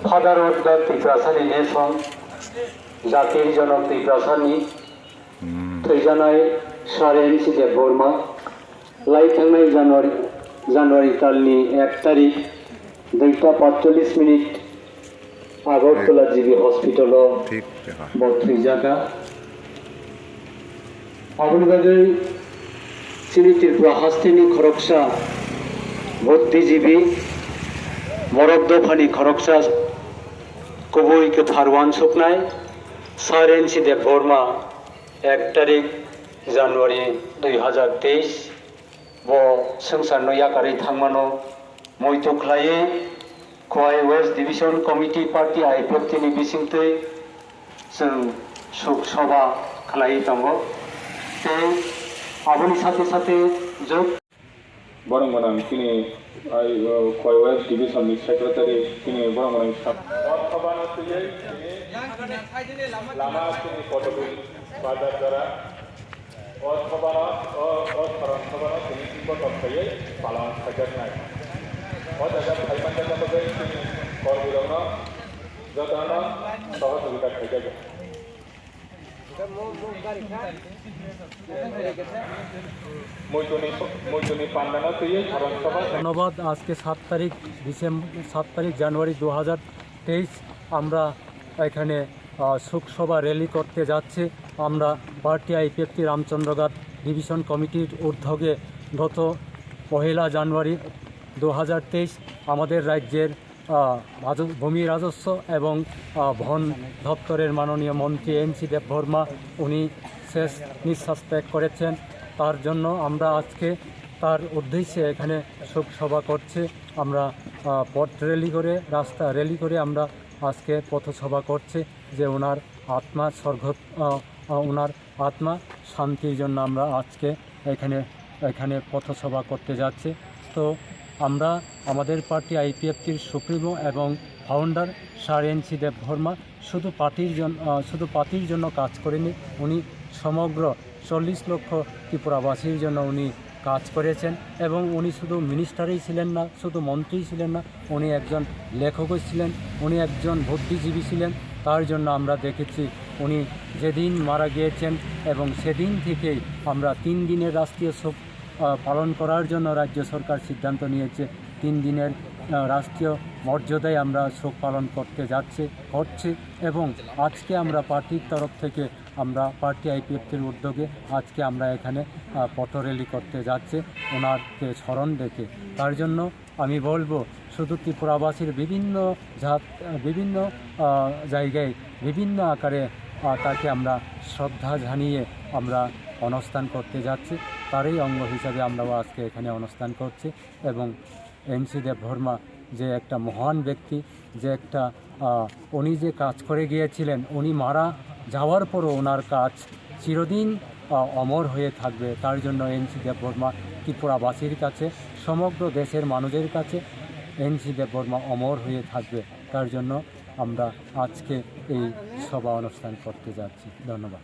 Father of the Tiprasani nation, জাতির জনক ত্রিপ্রাসানি থৈজানায় সারেন্সি দেব বর্মা লাই थांनाय জানুয়ারি तालनि 1 तारिख 2:45 আগরতলা জিবি হসপিটালও ভর্তি জায়গা আবুলবাগের চিনি ত্রিপুরা হাস্তিনি খরকসা ভর্তিজীবী মরদ্দফানি খরকসা কবইকে ফারওয়ান সুকনায় সারেন্সি দেব বর্মা 1 तारिख জানুয়ারি 2023 ब संसारनो याकारै थांमानो मैथुख्लायै Khowai waste division committee party आईपीएफनि बिसिंथै जों सुख सभा खालायै दङ बे आबुनि साथे साथे जों बरंमोनां तिनि खवाई वेस्ट डिविजननि सेक्रेटारि तिनि बरंमोनां सभानो फैयै लामा तिनि पदबि बाजार द्वारा অসরণ তিনি তিব্বতयै পালন খাইজাनाय অজাজাত খাইমানজাजाबोगै তিনি করबिरावनो जतनो सहযোগিতা খাইजागोन মৈতনি পান্ডানা ফैयै সাধারণ সভা ধন্যবাদ। আজকে 7 তারিখ জানুয়ারি 2023 আমরা এখানে শোকসভা র্যালি করতে যাচ্ছি। আমরা পার্টি আইপিএফটি রামচন্দ্রঘাট ডিভিশন কমিটির উদ্যোগে গত 1 জানুয়ারি 2023 আমাদের রাজ্যের ভূমি রাজস্ব এবং বন দপ্তরের মাননীয় মন্ত্রী এনসি দেব বর্মা উনি শেষ নিঃশ্বাস ত্যাগ করেছেন। তার জন্য আমরা আজকে তার উদ্দেশ্যে এখানে শোকসভা করছি। আমরা পথ র্যালি করে রাস্তা র্যালি করে আমরা আজকে পথসভা করছি যে ওনার আত্মা শান্তির জন্য আমরা আজকে এখানে পথসভা করতে যাচ্ছি। তো আমরা আমাদের পার্টি আইপিএফটির সুপ্রিমো এবং ফাউন্ডার সারেন্সি দেব বর্মা শুধু পার্টির জন্য কাজ করেনি, উনি সমগ্র 40 লক্ষ ত্রিপুরাবাসীর জন্য উনি কাজ করেছেন। এবং উনি শুধু মিনিস্টারই ছিলেন না, শুধু মন্ত্রীই ছিলেন না, উনি একজন লেখকও ছিলেন, উনি একজন বুদ্ধিজীবী ছিলেন। তার জন্য আমরা দেখেছি উনি যেদিন মারা গিয়েছেন এবং সেদিন থেকেই আমরা 3 দিনের রাষ্ট্রীয় শোক পালন করার জন্য রাজ্য সরকার সিদ্ধান্ত নিয়েছে। 3 দিনের রাষ্ট্রীয় মর্যাদায় আমরা শোক পালন করতে করছি এবং আজকে আমরা পার্টির তরফ থেকে আমরা পার্টি আইপিএফটির উদ্যোগে আজকে আমরা এখানে পথ র্যালি করতে যাচ্ছি ওনারকে স্মরণ রেখে। তার জন্য আমি বলবো শুধু ত্রিপুরাবাসীর বিভিন্ন জায়গায় বিভিন্ন আকারে তাকে আমরা শ্রদ্ধা জানিয়ে আমরা অনুষ্ঠান করতে যাচ্ছি। তারই অঙ্গ হিসাবে আমরাও আজকে এখানে অনুষ্ঠান করছি। এবং এনসি দেব বর্মা যে একটা মহান ব্যক্তি, যে একটা উনি যে কাজ করে গিয়েছিলেন, উনি মারা যাওয়ার পরও ওনার কাজ চিরদিন অমর হয়ে থাকবে। তার জন্য এনসি দেব বর্মা ত্রিপুরাবাসীর কাছে, সমগ্র দেশের মানুষের কাছে এনসি দেব বর্মা অমর হয়ে থাকবে। তার জন্য আমরা আজকে এই সভা অনুষ্ঠান করতে যাচ্ছি। ধন্যবাদ।